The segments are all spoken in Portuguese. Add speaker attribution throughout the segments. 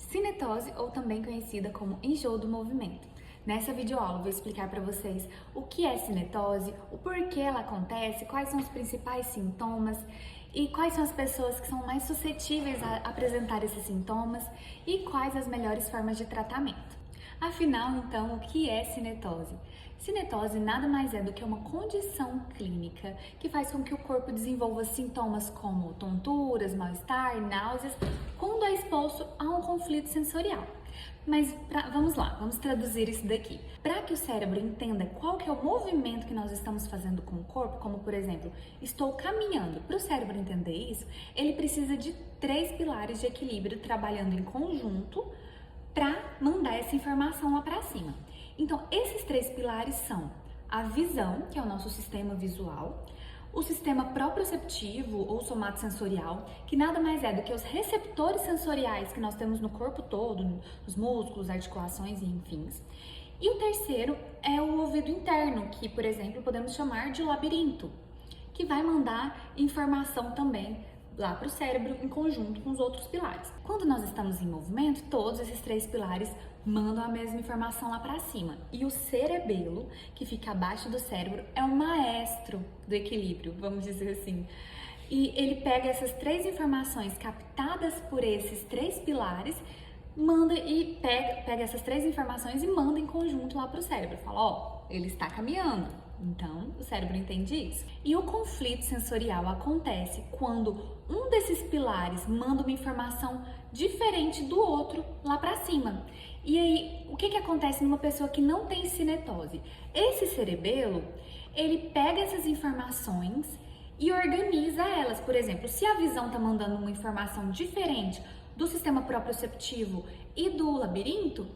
Speaker 1: Cinetose, ou também conhecida como enjoo do movimento. Nessa videoaula eu vou explicar para vocês o que é cinetose, o porquê ela acontece, quais são os principais sintomas e quais são as pessoas que são mais suscetíveis a apresentar esses sintomas e quais as melhores formas de tratamento. Afinal, então, o que é cinetose? Cinetose nada mais é do que uma condição clínica que faz com que o corpo desenvolva sintomas como tonturas, mal-estar, náuseas, quando é exposto a um conflito sensorial. Mas vamos lá, vamos traduzir isso daqui. Para que o cérebro entenda qual que é o movimento que nós estamos fazendo com o corpo, como por exemplo, estou caminhando. Para o cérebro entender isso, ele precisa de 3 pilares de equilíbrio trabalhando em conjunto para mandar essa informação lá para cima. Então, esses 3 pilares são a visão, que é o nosso sistema visual, o sistema proprioceptivo ou somatosensorial, que nada mais é do que os receptores sensoriais que nós temos no corpo todo, nos músculos, articulações e enfim. E o terceiro é o ouvido interno, que, por exemplo, podemos chamar de labirinto, que vai mandar informação também lá para o cérebro em conjunto com os outros pilares. Quando nós estamos em movimento, todos esses 3 pilares mandam a mesma informação lá para cima. E o cerebelo, que fica abaixo do cérebro, é o maestro do equilíbrio, vamos dizer assim. E ele pega essas 3 informações captadas por esses 3 pilares, pega essas 3 informações e manda em conjunto lá para o cérebro. Fala, ó, ele está caminhando. Então, o cérebro entende isso. E o conflito sensorial acontece quando um desses pilares manda uma informação diferente do outro lá para cima. E aí, o que acontece numa pessoa que não tem cinetose? Esse cerebelo, ele pega essas informações e organiza elas. Por exemplo, se a visão está mandando uma informação diferente do sistema proprioceptivo e do labirinto,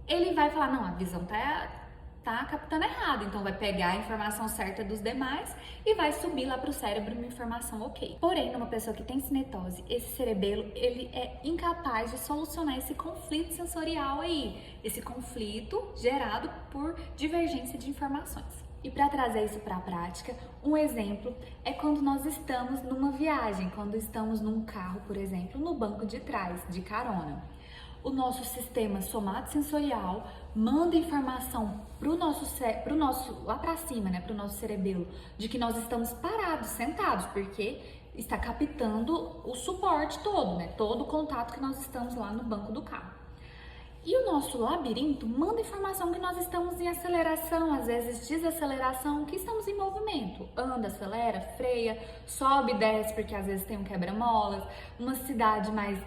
Speaker 1: ele vai falar, não, a visão tá captando errado, então vai pegar a informação certa dos demais e vai subir lá para o cérebro uma informação ok. Porém, numa pessoa que tem cinetose, esse cerebelo, ele é incapaz de solucionar esse conflito sensorial aí, esse conflito gerado por divergência de informações. E para trazer isso para a prática, um exemplo é quando nós estamos numa viagem, quando estamos num carro, por exemplo, no banco de trás, de carona. O nosso sistema somatosensorial manda informação pro nosso lá para cima, né, pro nosso cerebelo, de que nós estamos parados, sentados, porque está captando o suporte todo, né, todo o contato que nós estamos lá no banco do carro. E o nosso labirinto manda informação que nós estamos em aceleração, às vezes desaceleração, que estamos em movimento. Anda, acelera, freia, sobe e desce, porque às vezes tem um quebra-molas, uma cidade mais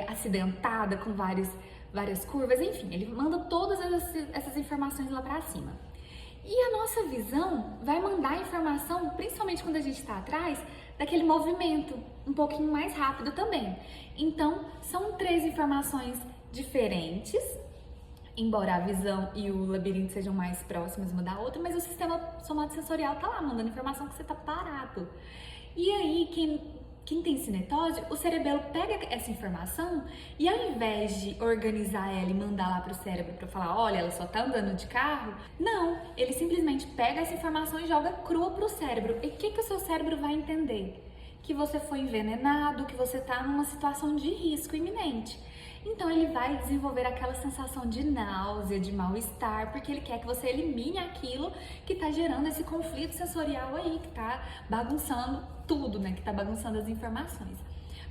Speaker 1: acidentada, com várias curvas, enfim, ele manda todas essas informações lá para cima. E a nossa visão vai mandar informação, principalmente quando a gente está atrás, daquele movimento um pouquinho mais rápido também. Então, são 3 informações diferentes, embora a visão e o labirinto sejam mais próximos uma da outra, mas o sistema somatosensorial tá lá, mandando informação que você tá parado. E aí, quem tem cinetose, o cerebelo pega essa informação e ao invés de organizar ela e mandar lá pro cérebro para falar, olha, ela só tá andando de carro, não, ele simplesmente pega essa informação e joga crua pro cérebro. E o que o seu cérebro vai entender? Que você foi envenenado, que você tá numa situação de risco iminente. Então ele vai desenvolver aquela sensação de náusea, de mal-estar, porque ele quer que você elimine aquilo que está gerando esse conflito sensorial aí, que está bagunçando tudo, né? Que está bagunçando as informações.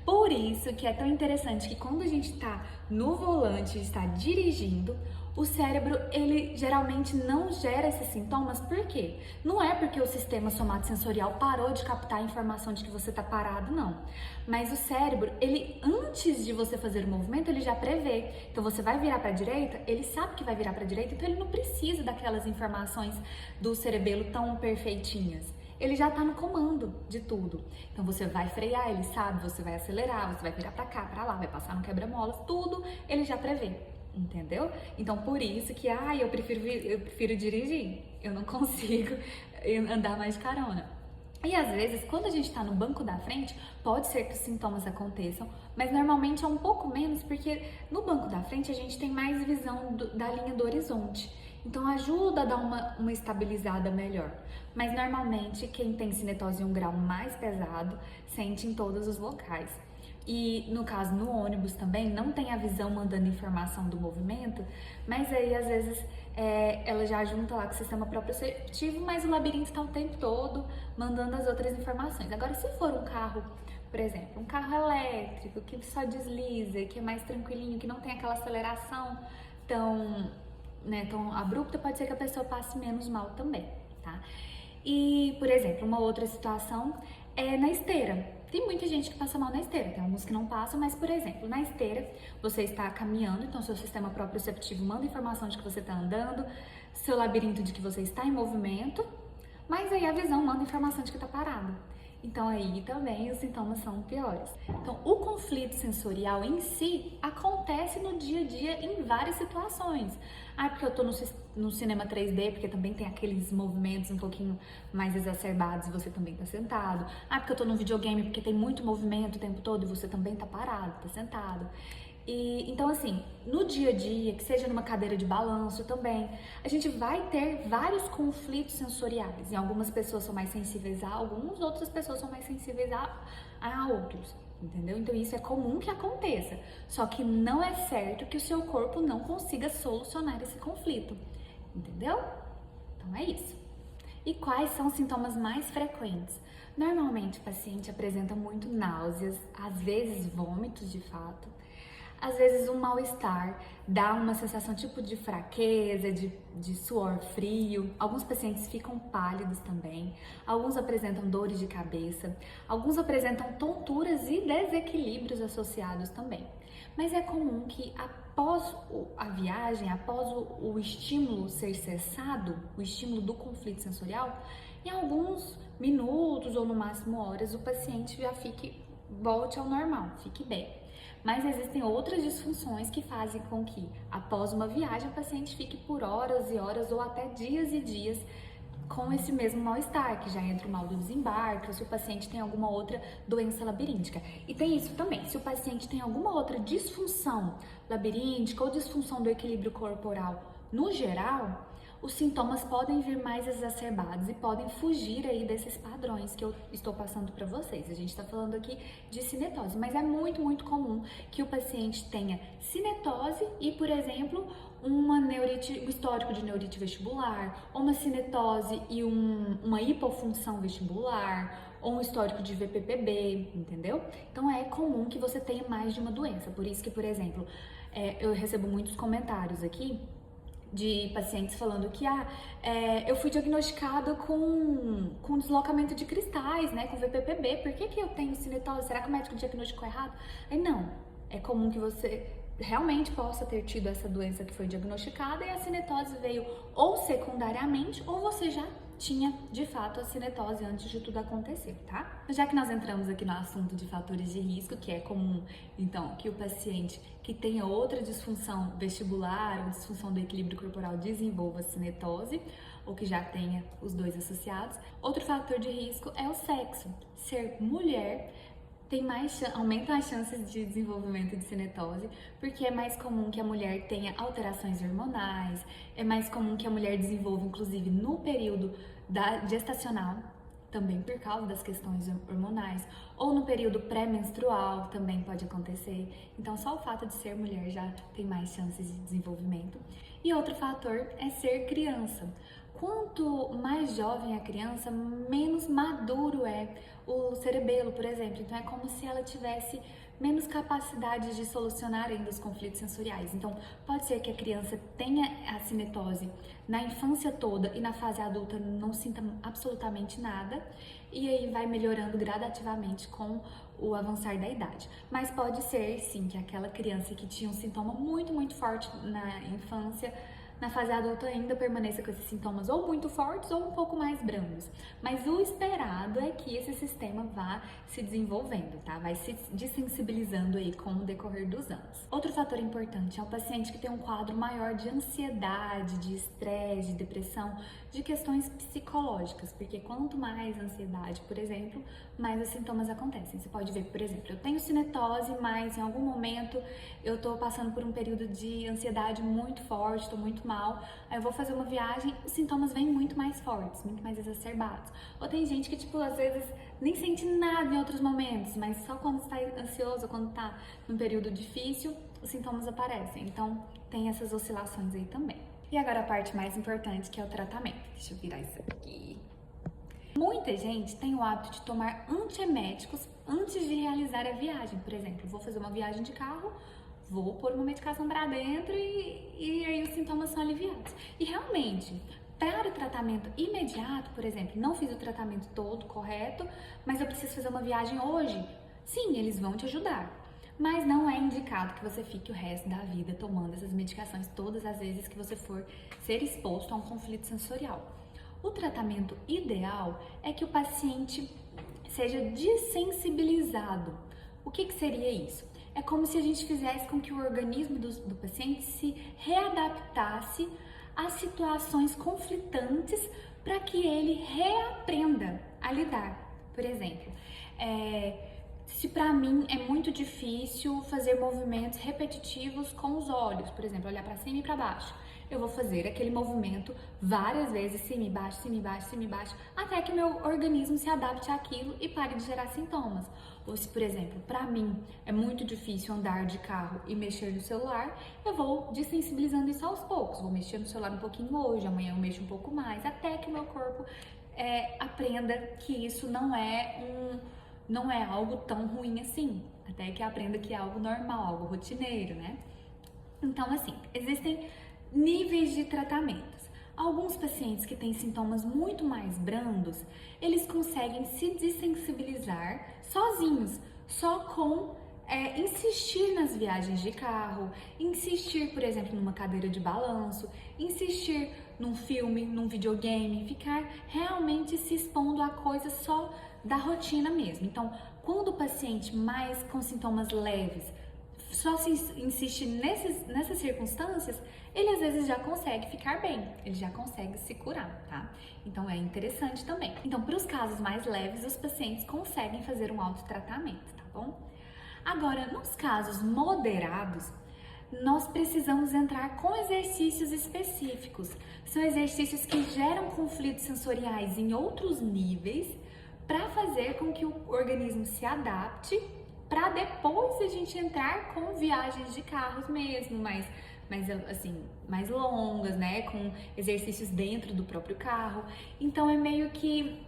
Speaker 1: Por isso que é tão interessante que quando a gente está no volante, está dirigindo, o cérebro, ele geralmente não gera esses sintomas, por quê? Não é porque o sistema somatosensorial parou de captar a informação de que você está parado, não. Mas o cérebro, ele, antes de você fazer o movimento, ele já prevê. Então você vai virar para a direita, ele sabe que vai virar para a direita, então ele não precisa daquelas informações do cerebelo tão perfeitinhas. Ele já está no comando de tudo. Então você vai frear, ele sabe, você vai acelerar, você vai virar para cá, para lá, vai passar no quebra-molas, tudo ele já prevê. Entendeu? Então, por isso que, eu prefiro dirigir, eu não consigo andar mais de carona. E às vezes, quando a gente tá no banco da frente, pode ser que os sintomas aconteçam, mas normalmente é um pouco menos, porque no banco da frente a gente tem mais visão da linha do horizonte. Então ajuda a dar uma estabilizada melhor. Mas normalmente quem tem cinetose em um grau mais pesado sente em todos os locais. e no caso no ônibus também, não tem a visão mandando informação do movimento, mas aí às vezes ela já junta lá com o sistema proprioceptivo, mas o labirinto está o tempo todo mandando as outras informações. Agora, se for um carro, por exemplo, um carro elétrico que só desliza, que é mais tranquilinho, que não tem aquela aceleração tão abrupta, pode ser que a pessoa passe menos mal também, tá? E, por exemplo, uma outra situação é na esteira. Tem muita gente que passa mal na esteira, tem alguns que não passam, mas, por exemplo, na esteira, você está caminhando, então seu sistema proprioceptivo manda informação de que você está andando, seu labirinto de que você está em movimento, mas aí a visão manda informação de que está parado. Então aí também os sintomas são piores. Então o conflito sensorial em si acontece no dia a dia em várias situações. Ah, porque eu tô no cinema 3D, porque também tem aqueles movimentos um pouquinho mais exacerbados e você também tá sentado. Ah, porque eu tô no videogame, porque tem muito movimento o tempo todo e você também tá parado, tá sentado. E então, assim, no dia a dia, que seja numa cadeira de balanço também, a gente vai ter vários conflitos sensoriais. E algumas pessoas são mais sensíveis a alguns, outras pessoas são mais sensíveis a outros, entendeu? Então isso é comum que aconteça, só que não é certo que o seu corpo não consiga solucionar esse conflito, entendeu? Então é isso. E quais são os sintomas mais frequentes? Normalmente o paciente apresenta muito náuseas, às vezes vômitos de fato, às vezes um mal-estar, dá uma sensação tipo de fraqueza, de suor frio. Alguns pacientes ficam pálidos também, alguns apresentam dores de cabeça, alguns apresentam tonturas e desequilíbrios associados também. Mas é comum que após a viagem, após o estímulo ser cessado, o estímulo do conflito sensorial, em alguns minutos ou no máximo horas, o paciente já volte ao normal, fique bem. Mas existem outras disfunções que fazem com que, após uma viagem, o paciente fique por horas e horas ou até dias e dias com esse mesmo mal-estar, que já entra o mal do desembarque, ou se o paciente tem alguma outra doença labiríntica. E tem isso também, se o paciente tem alguma outra disfunção labiríntica ou disfunção do equilíbrio corporal no geral, os sintomas podem vir mais exacerbados e podem fugir aí desses padrões que eu estou passando para vocês. A gente está falando aqui de cinetose, mas é muito, muito comum que o paciente tenha cinetose e, por exemplo, um histórico de neurite vestibular, ou uma cinetose e uma hipofunção vestibular, ou um histórico de VPPB, entendeu? Então é comum que você tenha mais de uma doença. Por isso que, por exemplo, eu recebo muitos comentários aqui de pacientes falando que eu fui diagnosticada com deslocamento de cristais, né, com VPPB, por que eu tenho cinetose? Será que o médico diagnosticou errado? Aí não, é comum que você realmente possa ter tido essa doença que foi diagnosticada e a cinetose veio ou secundariamente ou você já tinha de fato a cinetose antes de tudo acontecer, tá? Já que nós entramos aqui no assunto de fatores de risco, que é comum, então, que o paciente que tenha outra disfunção vestibular, ou disfunção do equilíbrio corporal, desenvolva cinetose, ou que já tenha os dois associados. Outro fator de risco é o sexo. Ser mulher aumenta as chances de desenvolvimento de cinetose, porque é mais comum que a mulher tenha alterações hormonais, é mais comum que a mulher desenvolva, inclusive no período gestacional, também por causa das questões hormonais, ou no período pré-menstrual também pode acontecer. Então, só o fato de ser mulher já tem mais chances de desenvolvimento. E outro fator é ser criança. Quanto mais jovem a criança, menos maduro é o cerebelo, por exemplo. Então é como se ela tivesse menos capacidade de solucionar ainda os conflitos sensoriais. Então pode ser que a criança tenha a cinetose na infância toda e na fase adulta não sinta absolutamente nada, e aí vai melhorando gradativamente com o avançar da idade. Mas pode ser sim que aquela criança que tinha um sintoma muito, muito forte na infância, na fase adulta ainda permaneça com esses sintomas ou muito fortes ou um pouco mais brandos. Mas o esperado é que esse sistema vá se desenvolvendo, tá? Vai se desensibilizando aí com o decorrer dos anos. Outro fator importante é o paciente que tem um quadro maior de ansiedade, de estresse, de depressão, de questões psicológicas, porque quanto mais ansiedade, por exemplo, mais os sintomas acontecem. Você pode ver, por exemplo, eu tenho cinetose, mas em algum momento eu tô passando por um período de ansiedade muito forte, tô muito muito mal, aí eu vou fazer uma viagem, os sintomas vêm muito mais fortes, muito mais exacerbados. Ou tem gente que, tipo, às vezes nem sente nada em outros momentos, mas só quando está ansioso, quando está num período difícil, os sintomas aparecem. Então, tem essas oscilações aí também. E agora a parte mais importante, que é o tratamento. Deixa eu virar isso aqui. Muita gente tem o hábito de tomar antieméticos antes de realizar a viagem. Por exemplo, vou fazer uma viagem de carro, vou pôr uma medicação para dentro e aí os sintomas são aliviados. E realmente, para o tratamento imediato, por exemplo, não fiz o tratamento todo correto, mas eu preciso fazer uma viagem hoje, sim, eles vão te ajudar. Mas não é indicado que você fique o resto da vida tomando essas medicações todas as vezes que você for ser exposto a um conflito sensorial. O tratamento ideal é que o paciente seja dessensibilizado. O que seria isso? É como se a gente fizesse com que o organismo do paciente se readaptasse às situações conflitantes para que ele reaprenda a lidar. Por exemplo, se para mim é muito difícil fazer movimentos repetitivos com os olhos, por exemplo, olhar para cima e para baixo, eu vou fazer aquele movimento várias vezes, cima e baixo, cima e baixo, cima e baixo, até que meu organismo se adapte àquilo e pare de gerar sintomas. Ou se, por exemplo, para mim é muito difícil andar de carro e mexer no celular, eu vou desensibilizando isso aos poucos. Vou mexer no celular um pouquinho hoje, amanhã eu mexo um pouco mais, até que meu corpo aprenda que isso não é algo tão ruim assim, até que aprenda que é algo normal, algo rotineiro, né? Então, assim, existem níveis de tratamentos. Alguns pacientes que têm sintomas muito mais brandos, eles conseguem se desensibilizar sozinhos, só com insistir nas viagens de carro, insistir, por exemplo, numa cadeira de balanço, insistir num filme, num videogame, ficar realmente se expondo a coisas só da rotina mesmo. Então, quando o paciente mais com sintomas leves só se insiste nessas circunstâncias, ele às vezes já consegue ficar bem, ele já consegue se curar, tá? Então é interessante também. Então, para os casos mais leves, os pacientes conseguem fazer um autotratamento, tá bom? Agora, nos casos moderados, nós precisamos entrar com exercícios específicos. São exercícios que geram conflitos sensoriais em outros níveis para fazer com que o organismo se adapte, para depois a gente entrar com viagens de carros mesmo, mais longas, né, com exercícios dentro do próprio carro. Então é meio que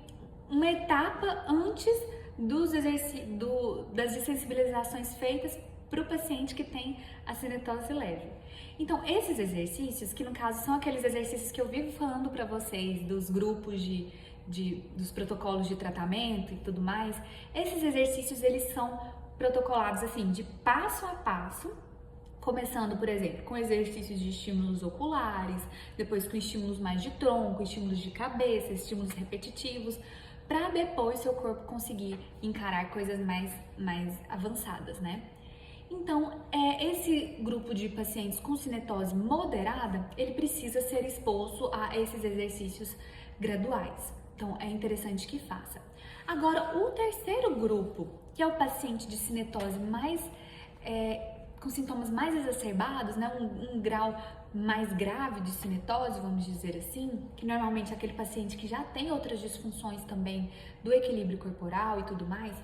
Speaker 1: uma etapa antes das desensibilizações feitas para o paciente que tem a cinetose leve. Então esses exercícios, que no caso são aqueles exercícios que eu vivo falando para vocês dos grupos dos protocolos de tratamento e tudo mais, esses exercícios eles são protocolados assim, de passo a passo, começando, por exemplo, com exercícios de estímulos oculares, depois com estímulos mais de tronco, estímulos de cabeça, estímulos repetitivos, para depois seu corpo conseguir encarar coisas mais avançadas, né? Então, esse grupo de pacientes com cinetose moderada, ele precisa ser exposto a esses exercícios graduais. Então, é interessante que faça. Agora, o terceiro grupo, que é o paciente de cinetose com sintomas mais exacerbados, né, um grau mais grave de cinetose, vamos dizer assim, que normalmente é aquele paciente que já tem outras disfunções também do equilíbrio corporal e tudo mais,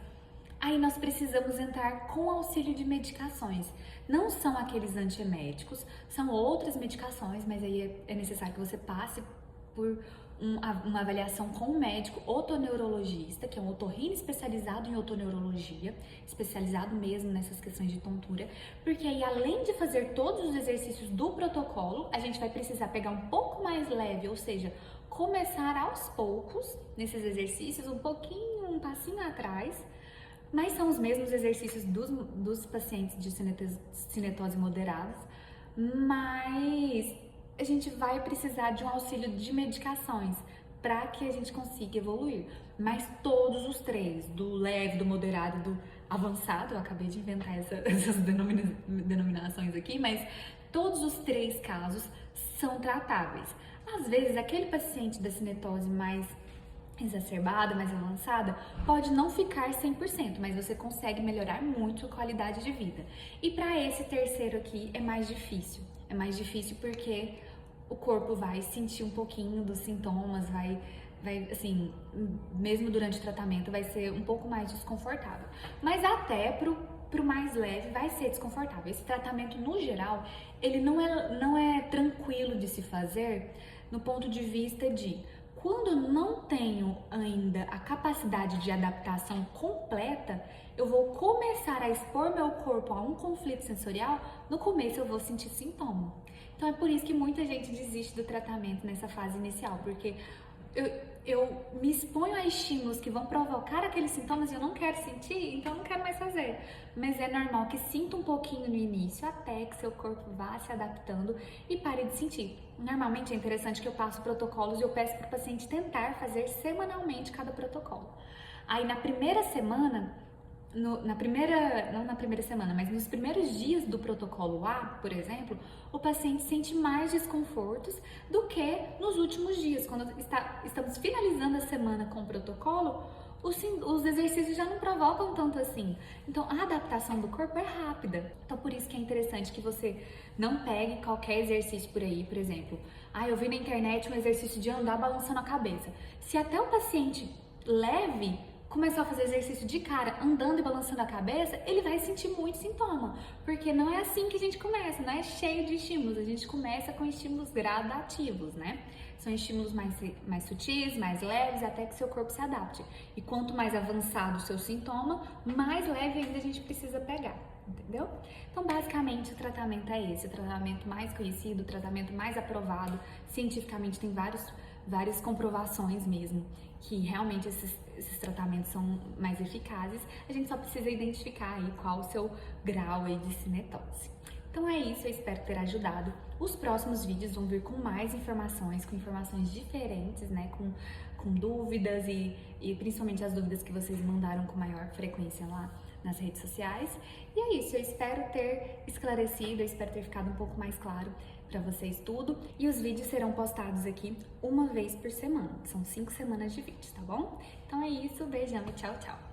Speaker 1: aí nós precisamos entrar com auxílio de medicações. Não são aqueles antieméticos, são outras medicações, mas aí é necessário que você passe por uma avaliação com um médico otoneurologista, que é um otorrino especializado em otoneurologia, especializado mesmo nessas questões de tontura, porque aí além de fazer todos os exercícios do protocolo, a gente vai precisar pegar um pouco mais leve, ou seja, começar aos poucos nesses exercícios, um passinho atrás, mas são os mesmos exercícios dos pacientes de cinetose moderadas, mas a gente vai precisar de um auxílio de medicações para que a gente consiga evoluir. Mas todos os três, do leve, do moderado e do avançado, eu acabei de inventar essas denominações aqui, mas todos os três casos são tratáveis. Às vezes, aquele paciente da cinetose mais exacerbada, mais avançada, pode não ficar 100%, mas você consegue melhorar muito a qualidade de vida. E para esse terceiro aqui é mais difícil. É mais difícil porque o corpo vai sentir um pouquinho dos sintomas, vai assim, mesmo durante o tratamento, vai ser um pouco mais desconfortável. Mas até pro mais leve vai ser desconfortável. Esse tratamento, no geral, ele não é tranquilo de se fazer no ponto de vista de quando não tenho ainda a capacidade de adaptação completa, eu vou começar a expor meu corpo a um conflito sensorial, no começo eu vou sentir sintoma. Então é por isso que muita gente desiste do tratamento nessa fase inicial, porque eu me exponho a estímulos que vão provocar aqueles sintomas e eu não quero sentir, então eu não quero mais fazer. Mas é normal que sinta um pouquinho no início, até que seu corpo vá se adaptando e pare de sentir. Normalmente é interessante que eu passo protocolos e eu peço para o paciente tentar fazer semanalmente cada protocolo. Aí na primeira semana, não na primeira semana, mas nos primeiros dias do protocolo A, por exemplo, o paciente sente mais desconfortos do que nos últimos dias. Quando estamos finalizando a semana com o protocolo, os exercícios já não provocam tanto assim. Então, a adaptação do corpo é rápida. Então, por isso que é interessante que você não pegue qualquer exercício por aí, por exemplo. Eu vi na internet um exercício de andar balançando a cabeça. Se até o paciente leve começar a fazer exercício de cara, andando e balançando a cabeça, ele vai sentir muito sintoma, porque não é assim que a gente começa, não é cheio de estímulos, a gente começa com estímulos gradativos, né? São estímulos mais sutis, mais leves, até que seu corpo se adapte. E quanto mais avançado o seu sintoma, mais leve ainda a gente precisa pegar, entendeu? Então, basicamente, o tratamento é esse, o tratamento mais conhecido, o tratamento mais aprovado, cientificamente tem várias comprovações mesmo, que realmente esses tratamentos são mais eficazes. A gente só precisa identificar aí qual o seu grau aí de cinetose. Então é isso, eu espero ter ajudado. Os próximos vídeos vão vir com mais informações, com informações diferentes, né, com dúvidas e principalmente as dúvidas que vocês mandaram com maior frequência lá nas redes sociais. E é isso, eu espero ter esclarecido, eu espero ter ficado um pouco mais claro para vocês tudo. E os vídeos serão postados aqui uma vez por semana, são 5 semanas de vídeos, tá bom? Então é isso, beijão e tchau, tchau!